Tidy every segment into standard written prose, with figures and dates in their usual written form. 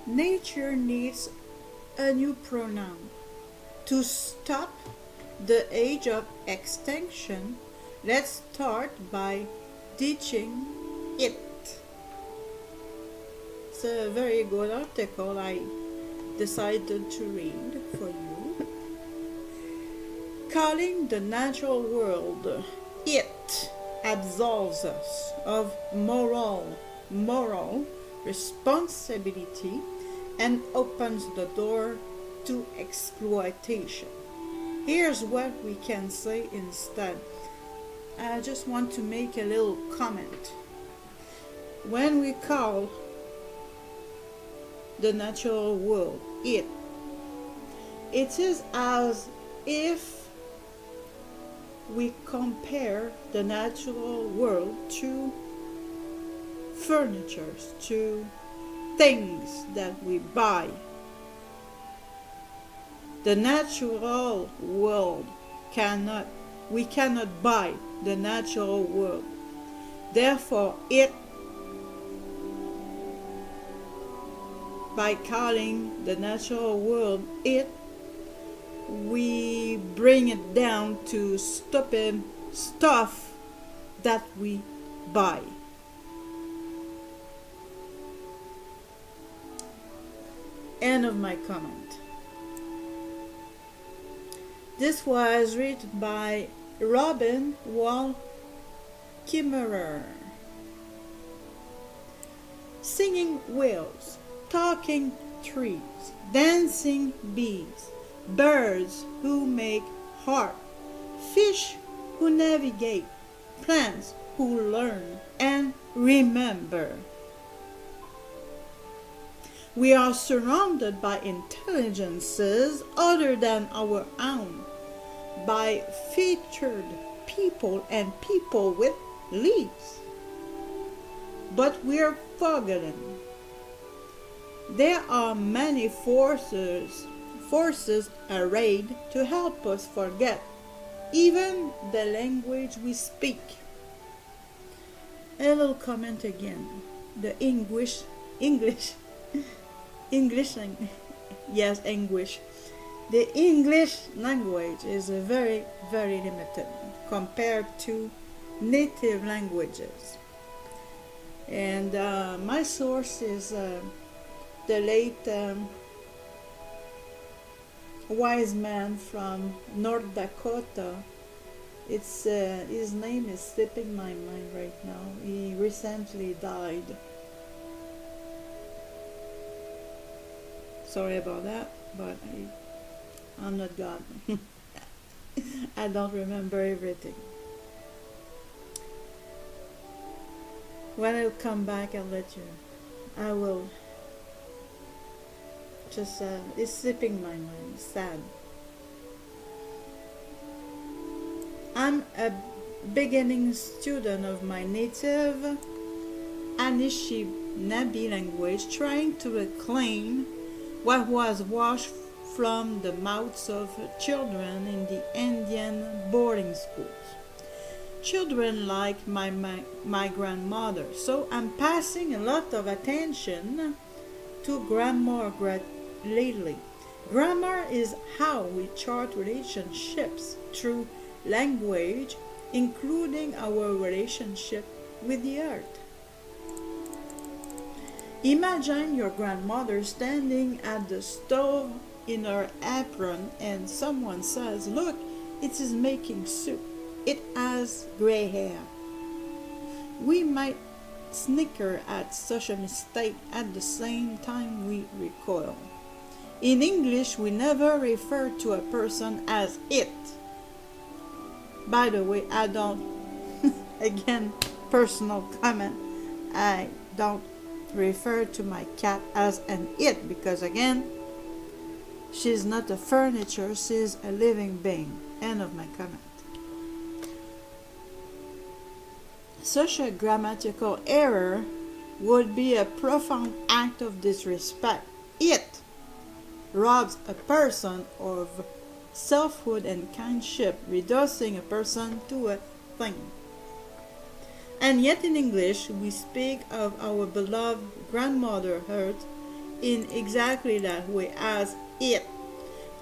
nature needs a new pronoun. To stop the age of extinction, let's start by teaching it. It's a very good article I decided to read for you. Calling the natural world it absolves us of moral responsibility and opens the door to exploitation. Here's what we can say instead. I just want to make a little comment. When we call the natural world it is as if we compare the natural world to furniture, to things that we buy. The natural world we cannot buy the natural world. Therefore, by calling the natural world it, we bring it down to stupid stuff that we buy. End of my comment. This was written by Robin Wall Kimmerer. Singing whales, talking trees, dancing bees, birds who make harp, fish who navigate, plants who learn and remember. We are surrounded by intelligences other than our own, by featured people and people with leaves. But we are forgotten. There are many forces arrayed to help us forget even the language we speak. A little comment again. The English. The English language is very, very limited compared to native languages. And my source is the late wise man from North Dakota. His name is slipping my mind right now. He recently died. Sorry about that, but I'm not God. I don't remember everything. When I'll come back, I'll let you. I will. Just, it's slipping my mind. It's sad. I'm a beginning student of my native Anishinaabe language, trying to reclaim what was washed from the mouths of children in the Indian boarding schools. Children like my grandmother, so I'm passing a lot of attention to grammar lately. Grammar is how we chart relationships through language, including our relationship with the earth. Imagine your grandmother standing at the stove in her apron and someone says, "Look, it is making soup. It has gray hair." We might snicker at such a mistake at the same time we recoil. In English, we never refer to a person as it. By the way, I don't, again, personal comment, I don't refer to my cat as an it because, again, she's not a furniture, she's a living being. End of my comment. Such a grammatical error would be a profound act of disrespect. It robs a person of selfhood and kinship, reducing a person to a thing. And yet in English, we speak of our beloved grandmother Earth in exactly that way as it.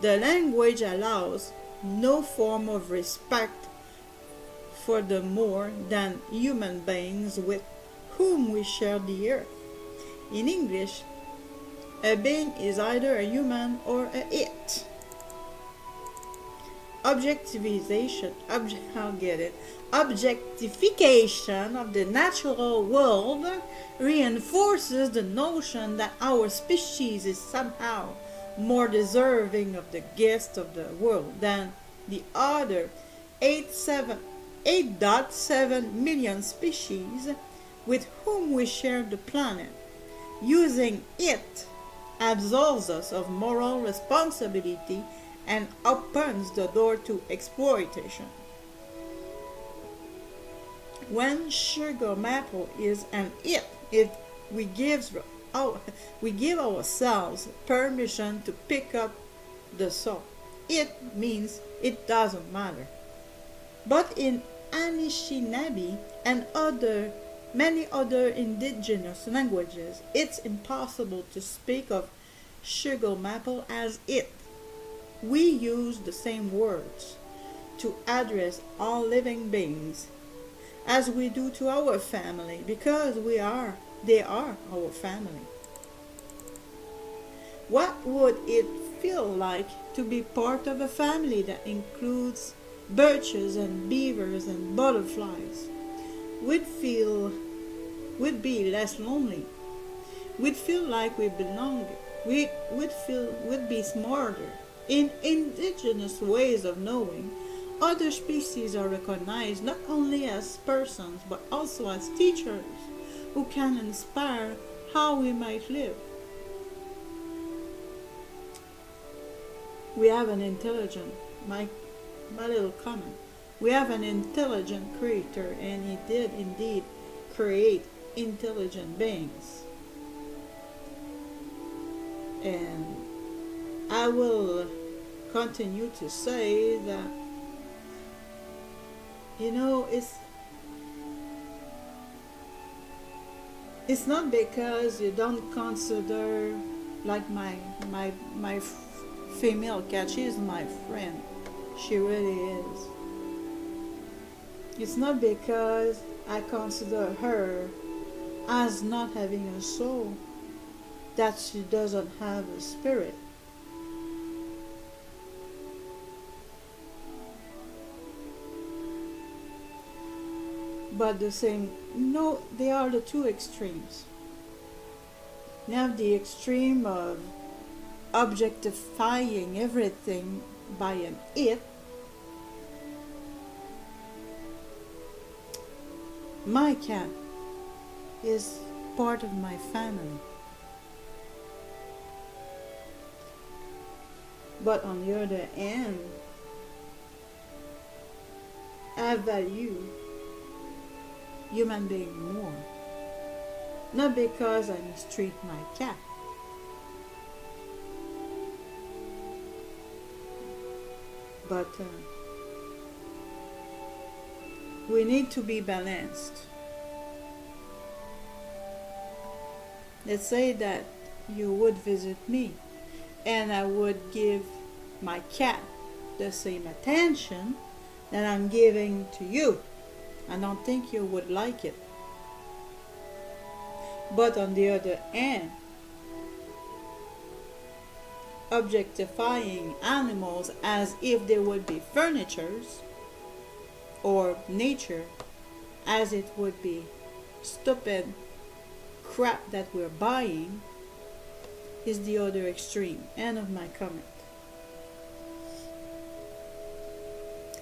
The language allows no form of respect for the more than human beings with whom we share the earth. In English, a being is either a human or a it. Objectification of the natural world reinforces the notion that our species is somehow more deserving of the gifts of the world than the other 8.7 million species with whom we share the planet. Using it absolves us of moral responsibility and opens the door to exploitation. When sugar maple is an it, we give ourselves permission to pick up the salt. It means it doesn't matter. But in Anishinaabe and many other indigenous languages, it's impossible to speak of sugar maple as it. We use the same words to address all living beings as we do to our family, because they are our family. What would it feel like to be part of a family that includes birches and beavers and butterflies? We'd be less lonely. We'd feel like we belong. We'd be smarter. In indigenous ways of knowing, other species are recognized not only as persons but also as teachers who can inspire how we might live. We have an intelligent, my little comment, we have an intelligent creator, and he did indeed create intelligent beings. And I will continue to say that, it's not because you don't consider, like my female cat, she is my friend, she really is. It's not because I consider her as not having a soul that she doesn't have a spirit. But they are the two extremes. You have the extreme of objectifying everything by an it. My cat is part of my family. But on the other hand, I value human being more. Not because I mistreat my cat, but we need to be balanced. Let's say that you would visit me and I would give my cat the same attention that I'm giving to you. I don't think you would like it. But on the other hand, objectifying animals as if they would be furnitures, or nature as it would be stupid crap that we're buying, is the other extreme. End of my comment.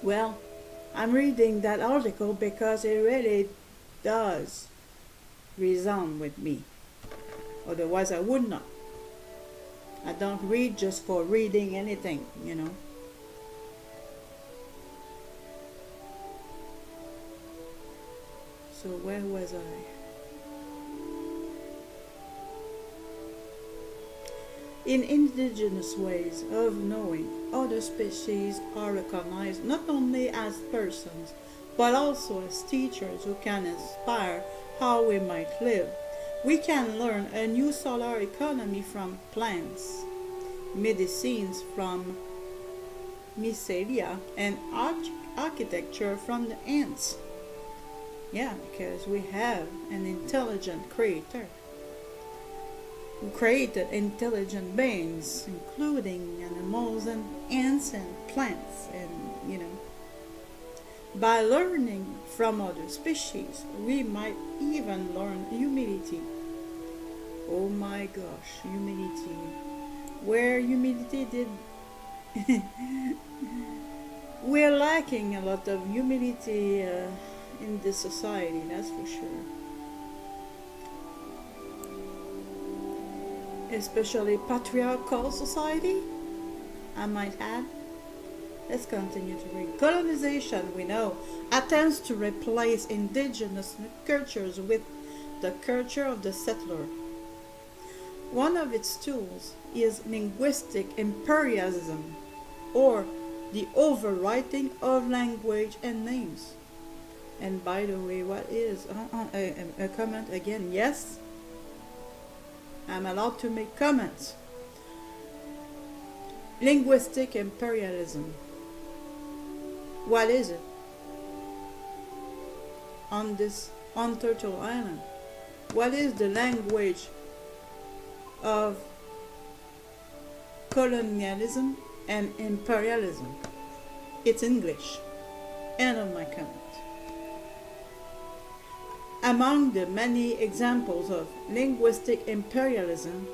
Well, I'm reading that article because it really does resound with me. Otherwise I would not. I don't read just for reading anything, So where was I? In indigenous ways of knowing, other species are recognized not only as persons, but also as teachers who can inspire how we might live. We can learn a new solar economy from plants, medicines from mycelia, and architecture from the ants. Yeah, because we have an intelligent creator who created intelligent beings, including animals and ants and plants, and by learning from other species, we might even learn humility. Oh my gosh, humility. Where humility did. We're lacking a lot of humility in this society, that's for sure. Especially patriarchal society, I might add. Let's continue to read. Colonization, we know, attempts to replace indigenous cultures with the culture of the settler. One of its tools is linguistic imperialism, or the overwriting of language and names. And by the way, what is a comment again? Yes, I'm allowed to make comments. Linguistic imperialism. What is it? On Turtle Island, what is the language of colonialism and imperialism? It's English. End of my comment. Among the many examples of linguistic imperialism,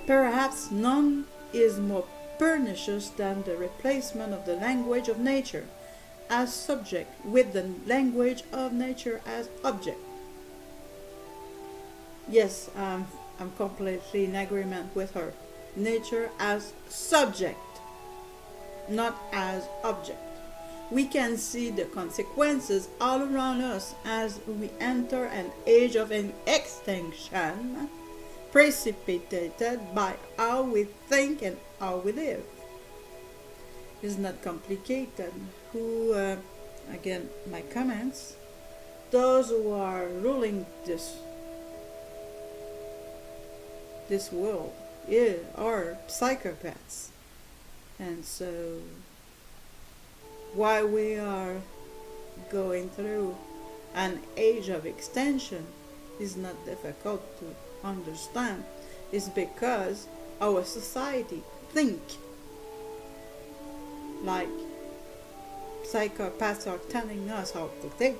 perhaps none is more pernicious than the replacement of the language of nature as subject with the language of nature as object. Yes, I'm completely in agreement with her. Nature as subject, not as object. We can see the consequences all around us as we enter an age of extinction, precipitated by how we think and how we live. It's not complicated. Again, my comments, those who are ruling this world are psychopaths. And so, while we are going through an age of extension, is not difficult to understand. It's because our society think like psychopaths are telling us how to think.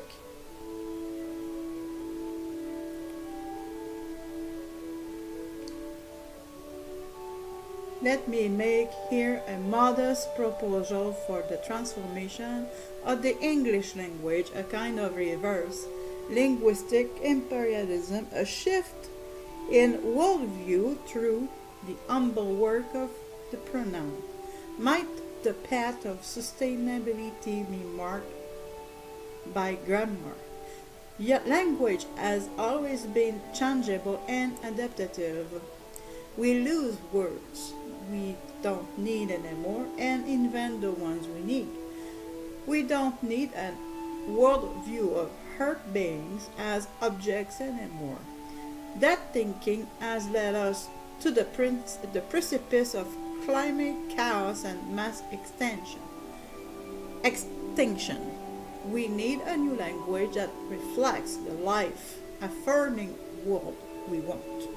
Let me make here a modest proposal for the transformation of the English language, a kind of reverse linguistic imperialism, a shift in worldview through the humble work of the pronoun. Might the path of sustainability be marked by grammar? Yet language has always been changeable and adaptive. We lose words we don't need anymore and invent the ones we need. We don't need a worldview of earth beings as objects anymore. That thinking has led us to the precipice of climate chaos and mass extinction. We need a new language that reflects the life-affirming world we want.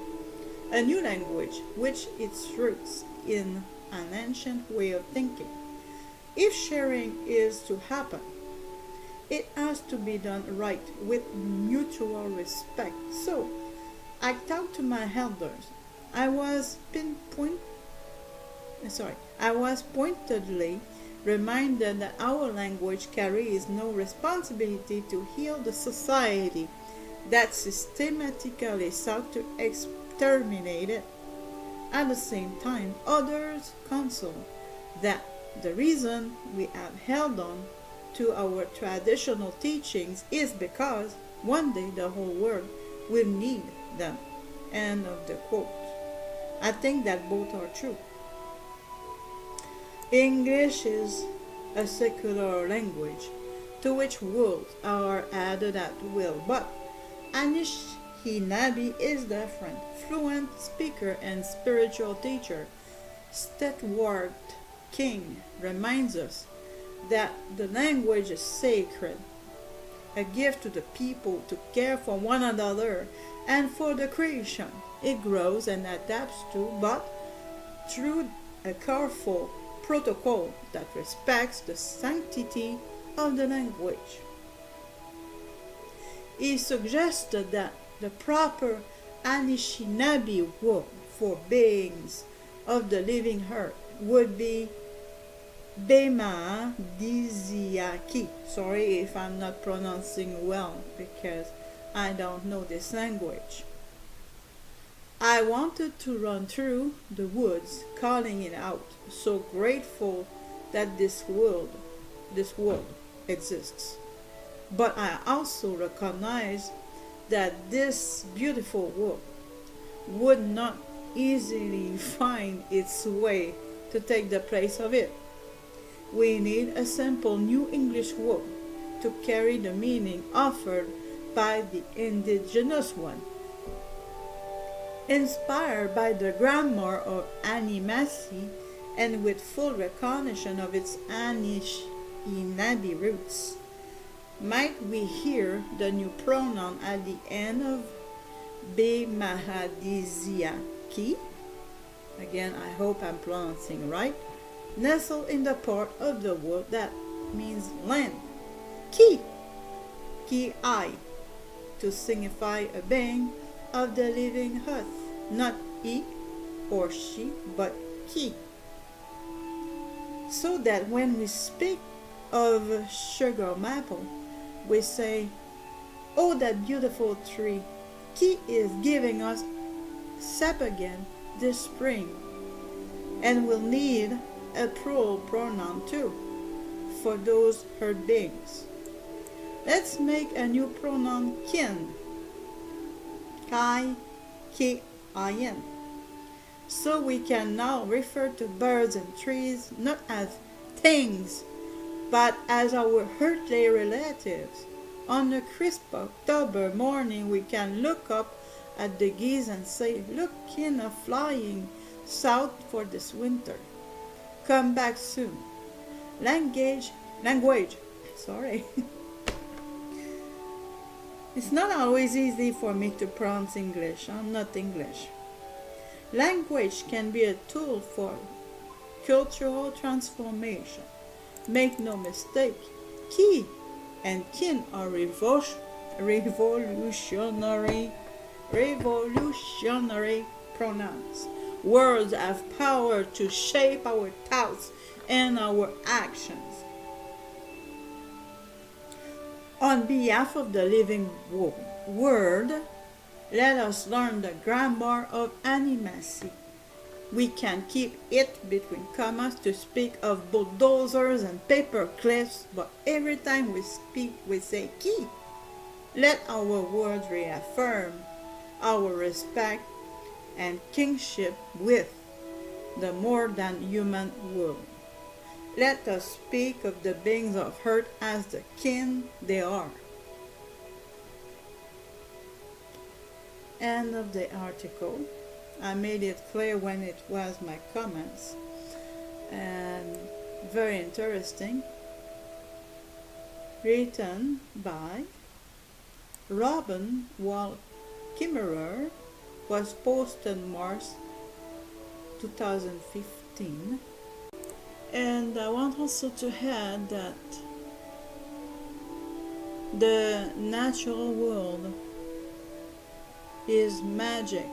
A new language which its roots in an ancient way of thinking. If sharing is to happen, it has to be done right with mutual respect. So, I talked to my elders. I was pointedly reminded that our language carries no responsibility to heal the society that systematically sought to exterminate it. At the same time, others counsel that the reason we have held on to our traditional teachings is because one day the whole world will need them. End of the quote. I think that both are true. English is a secular language to which words are added at will. But Anishinaabe is different. Fluent speaker and spiritual teacher, Stalwart King reminds us that the language is sacred, a gift to the people to care for one another and for the creation it grows and adapts to, but through a careful protocol that respects the sanctity of the language. He suggested that the proper Anishinaabe word for beings of the living earth would be Bema Diziaki. Sorry if I'm not pronouncing well because I don't know this language. I wanted to run through the woods calling it out, so grateful that this world exists. But I also recognize that this beautiful world would not easily find its way to take the place of it. We need a simple New English word to carry the meaning offered by the indigenous one. Inspired by the grammar of Animasi and with full recognition of its Anishinaabe roots, might we hear the new pronoun at the end of Be Mahadiziaki? Again, I hope I'm pronouncing right. Nestled in the part of the word that means land. Ki, Ki-I, to signify a being of the living earth. Not he or she, but ki. So that when we speak of sugar maple, we say, oh, that beautiful tree, Ki is giving us sap again this spring. And we'll need a plural pronoun too, for those herd beings. Let's make a new pronoun kin. Kai, K-I-N. So we can now refer to birds and trees not as things, but as our earthly relatives. On a crisp October morning, we can look up at the geese and say, look, kin are flying south for this winter. Come back soon. Language, sorry. It's not always easy for me to pronounce English. I'm not English. Language can be a tool for cultural transformation. Make no mistake, ki and kin are revolutionary pronouns. Words have power to shape our thoughts and our actions. On behalf of the living word, let us learn the grammar of Animasi. We can keep it between commas to speak of bulldozers and paper cliffs, but every time we speak, we say ki. Let our words reaffirm our respect and kingship with the more than human world. Let us speak of the beings of earth as the kin they are. End of the article. I made it clear when it was my comments, and very interesting. Written by Robin Wall Kimmerer, was posted March 2015. And I want also to add that the natural world is magic.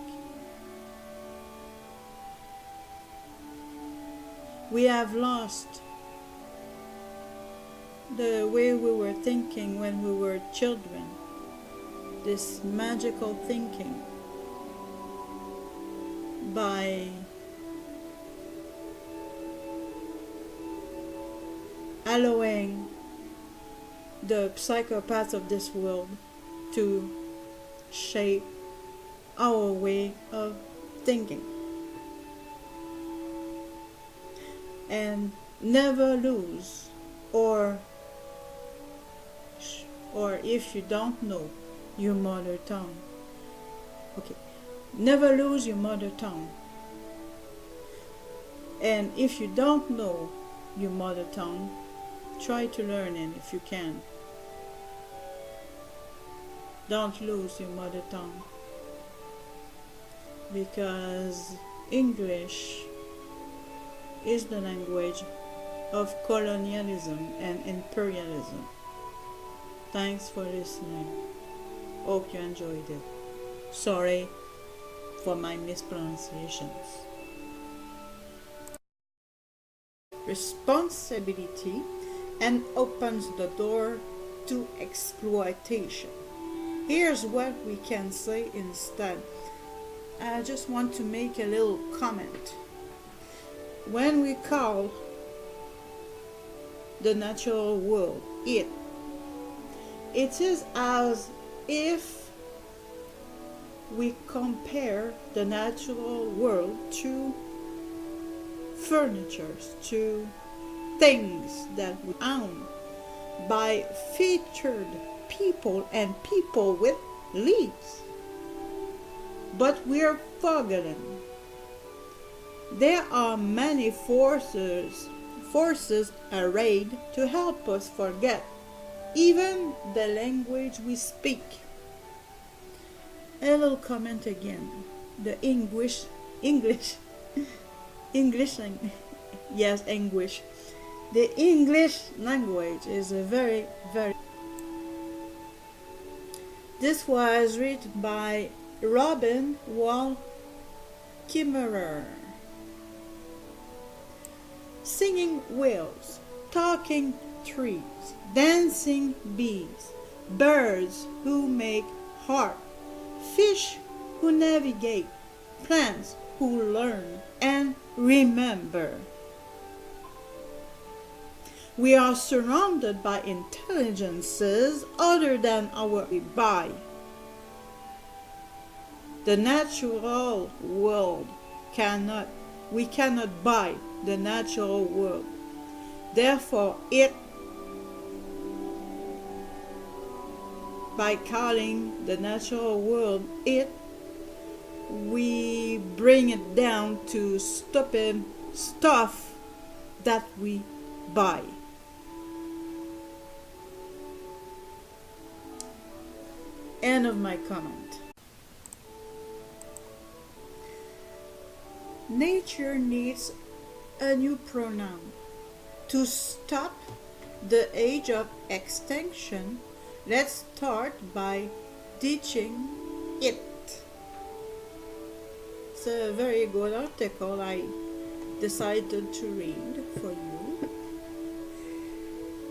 We have lost the way we were thinking when we were children, this magical thinking, by allowing the psychopaths of this world to shape our way of thinking. And never lose or or if you don't know your mother tongue. Okay, never lose your mother tongue. And if you don't know your mother tongue, try to learn it if you can. Don't lose your mother tongue, because English is the language of colonialism and imperialism. Thanks for listening. Hope you enjoyed it. Sorry for my mispronunciations. Responsibility and opens the door to exploitation. Here's what we can say instead. I just want to make a little comment. When we call the natural world it is as if we compare the natural world to furniture, to things that we own by featured people and people with leaves. But we're forgetting there are many forces arrayed to help us forget even the language we speak. A little comment again. The English, yes, English. The English language is a very. This was written by Robin Wall Kimmerer. Singing whales, talking trees, dancing bees, birds who make harp, fish who navigate, plants who learn and remember. We are surrounded by intelligences other than our by. The natural world we cannot buy the natural world. Therefore, by calling the natural world it, we bring it down to stupid stuff that we buy. End of my comment. Nature needs a new pronoun. To stop the age of extinction, let's start by teaching it. It's a very good article I decided to read for you.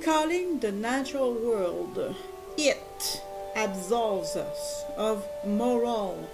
Calling the natural world it absolves us of moral